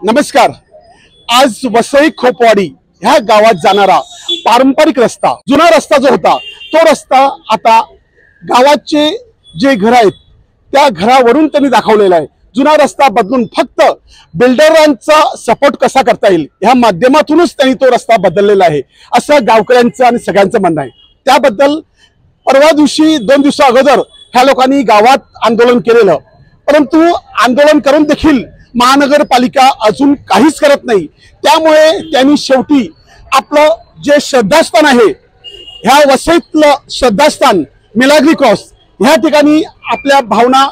नमस्कार। आज वसई खोपवाडी ह्या गावात जाणारा पारंपरिक रस्ता, जुना रस्ता जो होता तो रस्ता आता गावाचे जे घर आहेत त्या घरावरून त्यांनी दाखवलेला आहे। जुना रस्ता बदलून फक्त बिल्डरांचा सपोर्ट कसा करता येईल ह्या माध्यमातूनच त्यांनी तो रस्ता बदललेला आहे असं गावकऱ्यांचं आणि सगळ्यांचं म्हणणं आहे। त्याबद्दल परवा दिवशी 2 दिवसा अगोदर ह्या लोकांनी गावात आंदोलन केलेलं, परंतु आंदोलन करून देखील महानगरपालिका अजून काहीच करत नाही। त्यामुळे त्यांनी शेवटी आपलं जे श्रद्धास्थान आहे ह्या वसईतलं श्रद्धास्थान मिलाग्री क्रॉस ह्या ठिकाणी आपल्या भावना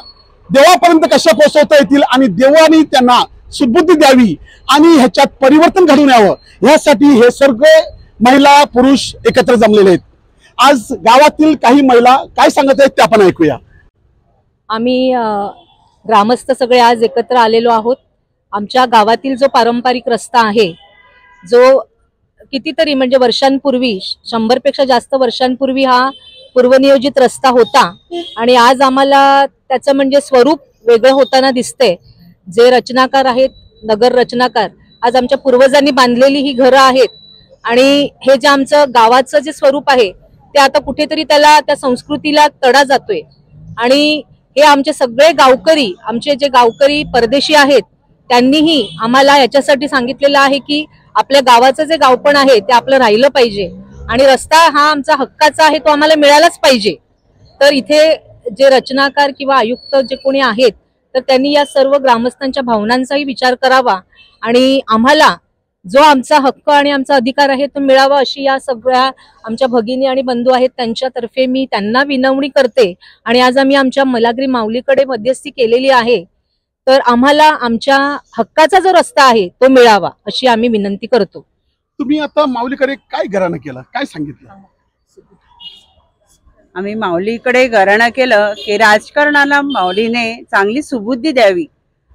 देवापर्यंत कशा पोहोचवता येतील आणि देवानी त्यांना सुबुद्धी द्यावी आणि ह्याच्यात परिवर्तन घडून यावं यासाठी हे सगळे महिला पुरुष एकत्र जमलेले आहेत। आज गावातील काही महिला काय सांगत आहेत ते आपण ऐकूया। आम्ही ग्रामस्थ सगळे आज एकत्र आलेलो आहोत। आमच्या गावातील जो पारंपरिक रस्ता आहे, जो कितीतरी म्हणजे वर्षांपूर्वी 100 पेक्षा जास्त वर्षांपूर्वी हा पूर्वनियोजित रस्ता होता आणि आज आम्हाला त्याचं म्हणजे स्वरूप वेगळं होताना दिसते। जे रचनाकार आहेत, नगर रचनाकार, आज आमच्या पूर्वजांनी बांधलेली ही घरं आहेत आणि हे जे आमचं गावाचं जे स्वरूप आहे ते आता कुठेतरी त्याला त्या संस्कृतीला तडा जातोय आणि हे आमचे सगळे गावकरी, आमचे जे गावकरी परदेशी आहेत त्यांनीही आम्हाला याच्यासाठी सांगितलेलं आहे की आपल्या गावाचं जे गावपण आहे ते आपलं राहिलं पाहिजे आणि रस्ता हा आमचा हक्काचा आहे, तो आम्हाला मिळालाच पाहिजे। तर इथे जे रचनाकार किंवा आयुक्त जे कोणी आहेत तर त्यांनी या सर्व ग्रामस्थांच्या भावनांचाही विचार करावा आणि आम्हाला जो आमचा हक्क आणि आमचा अधिकार आहे तो मिळावा अशी या सगळ्या आमच्या भगिनी आणि बंधू आहेत त्यांच्यातर्फे मी त्यांना विनवणी करते। आणि आज आम्ही आमच्या मिलाग्री माऊलीकडे मध्यस्थी केलेली आहे, तर आम्हाला आमच्या हक्काचा जो रस्ता आहे तो मिळावा अशी आम्ही विनंती करतो। तुम्ही आता माऊलीकडे काय घराणं केलं, काय सांगितलं? आम्ही माऊलीकडे घराणं केलं की राजकारणाला माऊलीने चांगली सुबुद्धी द्यावी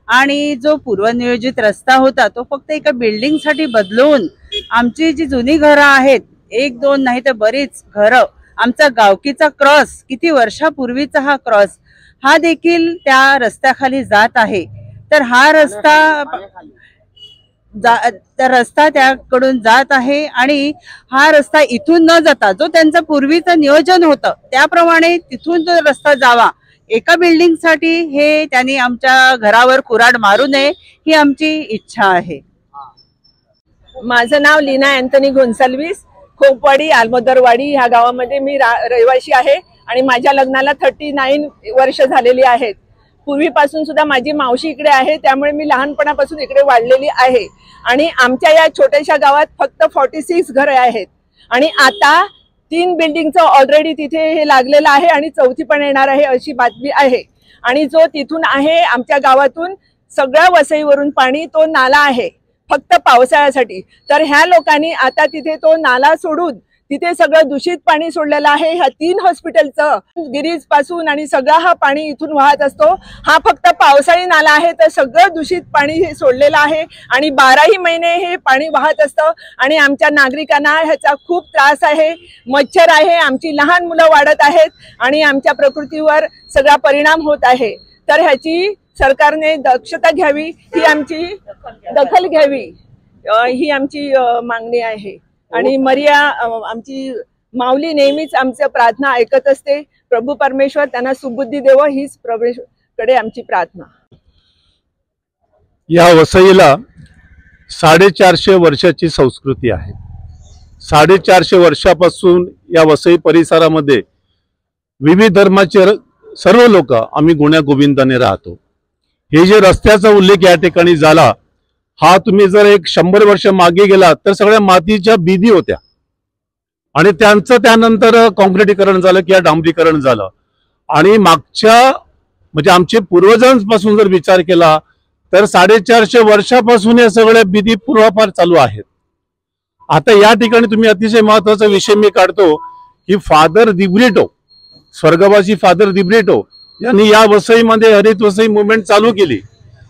आणि जो पूर्वनियोजित रस्ता होता तो फक्त एका बिल्डिंग साठी बदलून आमची जी जुनी घरं आहेत, 1-2 नाही तर बरीच घरं, आमचा गावकीचा क्रॉस, किती वर्षापूर्वीचा हा क्रॉस हा देखील त्या रस्त्याखाली जात आहे। तर हा रस्ता त्याकडून जात आहे आणि हा रस्ता इथून न जाता जो त्यांचं पूर्वीचं नियोजन होतं त्याप्रमाणे तिथून जो रस्ता जावा, एका बिल्डिंग साठी हे त्यांनी आमच्या घरावर कुऱ्हाड मारू नये ही आमची इच्छा आहे। माझं नाव लीना अँथनी गोन्साल्विस, खोपवाडी आलमोदरवाडी ह्या गावामध्ये मी रहिवासी आहे आणि माझ्या लग्नाला 39 वर्ष झालेली आहेत। पूर्वीपासून सुद्धा माझी मावशी इकडे आहे, त्यामुळे मी लहानपणापासून इकडे वाढलेली आहे आणि आमच्या या छोट्याशा गावात फक्त 46 घरे आहेत आणि आता 3 बिल्डिंगचं ऑलरेडी तिथे हे लागलेलं आहे आणि 4थी पण येणार आहे अशी बातमी आहे। आणि जो तिथून आहे आमच्या गावातून सगळ्या वसईवरून पाणी तो नाला आहे फक्त पावसाळ्यासाठी, तर ह्या लोकांनी आता तिथे तो नाला सोडून तिथे सगळं दूषित पाणी सोडलेलं आहे। ह्या 3 हॉस्पिटलचं गिरीज पासून आणि सगळं हा पाणी इथून वाहत असतो। हा फक्त पावसाळी नाला आहे, तर सगळं दूषित पाणी हे सोडलेलं आहे आणि 12ही महिने हे पाणी वाहत असतं आणि आमच्या नागरिकांना ह्याचा खूप त्रास आहे, मच्छर आहे, आमची लहान मुलं वाढत आहेत आणि आमच्या प्रकृतीवर सगळा परिणाम होत आहे। तर ह्याची सरकारने दक्षता घ्यावी, ही आमची दखल घ्यावी ही आमची मागणी आहे। आणि मरिया आमची माऊली नेहमीच आमच्या प्रार्थना ऐकत असते, प्रभू परमेश्वर त्यांना सुबुद्धी देव हीच प्रभूकडे आमची प्रार्थना। या वसईला 450 वर्षाची संस्कृती आहे। 450 वर्षापासून या वसई परिसरामध्ये विविध धर्माचे सर्व लोक आम्ही गुण्या गोविंदाने राहतो। हे जे रस्त्याचा उल्लेख या ठिकाणी झाला, हा तुम्ही जर 100 वर्ष मागे गेला तर सगळ्या मातीच्या बीदी होत्या आणि त्यांचं त्यानंतर काँक्रिटीकरण झालं किंवा डांबरीकरण झालं आणि मागच्या म्हणजे आमचे पूर्वजांपासून जर विचार केला तर 450 वर्षापासून हे सगळे बीदी पूर्वापार चालू आहेत। आता या ठिकाणी तुम्ही अतिशय महत्त्वाचा विषय मी काढतो की फादर दिब्रिटो, स्वर्गवासी फादर दिब्रिटो यांनी या वसईमध्ये हरित वसई मुवमेंट चालू केली,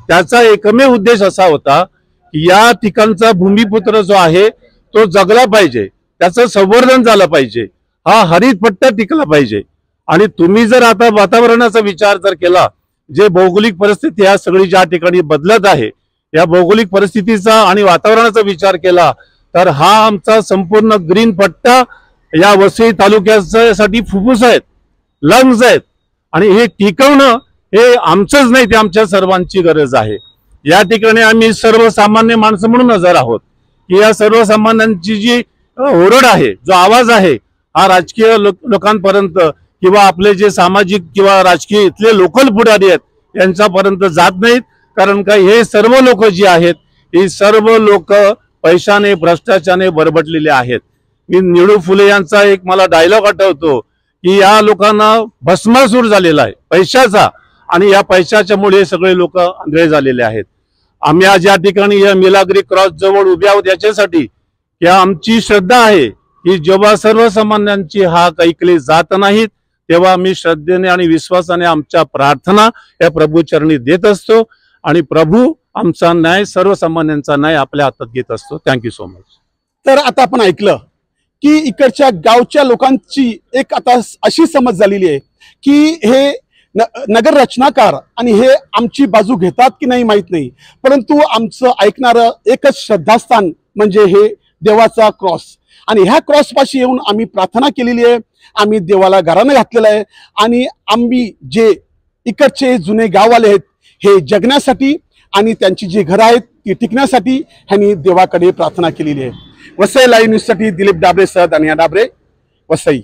त्याचा एकमेव उद्देश असा होता की या ठिकाणचा भूमिपुत्र जो आहे तो जगला पाहिजे, त्याचं संवर्धन झालं पाहिजे, हा हरित पट्टा टिकला पाहिजे. आणि तुम्ही जर आता वातावरणाचा विचार जर केला, जे भौगोलिक परिस्थिती या सगळी ज्या ठिकाणी बदलत आहे, या भौगोलिक परिस्थितीचा आणि वातावरणाचा विचार केला तर हा आमचा संपूर्ण ग्रीन पट्टा या वसई तालुक्यासाठी फुफ्फुस आहेत, लंग्स आहेत. आणि हे टिकवणं हे आमचंच नाही, ते आमच्या सर्वांची गरज आहे. या ठिकाणी आम्ही सर्वसामान्य माणसं म्हणून हजर आहोत की या सर्वसामान्यांची जी ओरड आहे, जो आवाज आहे, हा राजकीय लोकांपर्यंत किंवा आपले जे सामाजिक किंवा राजकीय इथले लोकल पुढारी आहेत यांच्यापर्यंत जात नाहीत. कारण का हे सर्व लोक जी आहेत, ही सर्व लोक पैशाने भ्रष्टाचाराने बरबटलेले आहेत. मी निळू फुले यांचा एक मला डायलॉग आठवतो की या लोकांना भस्मासूर झालेला आहे पैशाचा, आणि या पैशाच्यामुळे सगळे लोक आंधळे झालेले आहेत. आम्ही आज या ठिकाणी या मिलाग्री क्रॉस जवळ उभे आहोत याच्यासाठी की आमची श्रद्धा आहे की जेव्हा सर्वसामान्यांची हाक ऐकली जात नाहीत तेव्हा आम्ही श्रद्धेने आणि विश्वासाने आमच्या प्रार्थना या प्रभूचरणी देत असतो, आणि प्रभू आमचा न्याय, सर्वसामान्यांचा न्याय आपल्या हातात घेत असतो. Thank you so much. तर आता आपण ऐकलं की इकडच्या गावच्या लोकांची एक आता अशी समज झालेली आहे की हे नगर रचनाकार आणि हे आमची बाजू घेतात की नाही माहित नाही, परंतु आमचं ऐकणारं एकच श्रद्धास्थान म्हणजे हे देवाचा क्रॉस. आणि ह्या क्रॉस पाशी येऊन आम्ही प्रार्थना केलेली आहे, आम्ही देवाला घरानं घातलेलं आहे, आणि आम्ही जे इकडचे जुने गाववाले आहेत हे जगण्यासाठी आणि त्यांची जी घरं आहेत ती टिकण्यासाठी ह्यांनी देवाकडे प्रार्थना केलेली आहे. वसई लाईव्ह न्यूजसाठी दिलीप डाबरे सर, दानिया डाबरे, वसई.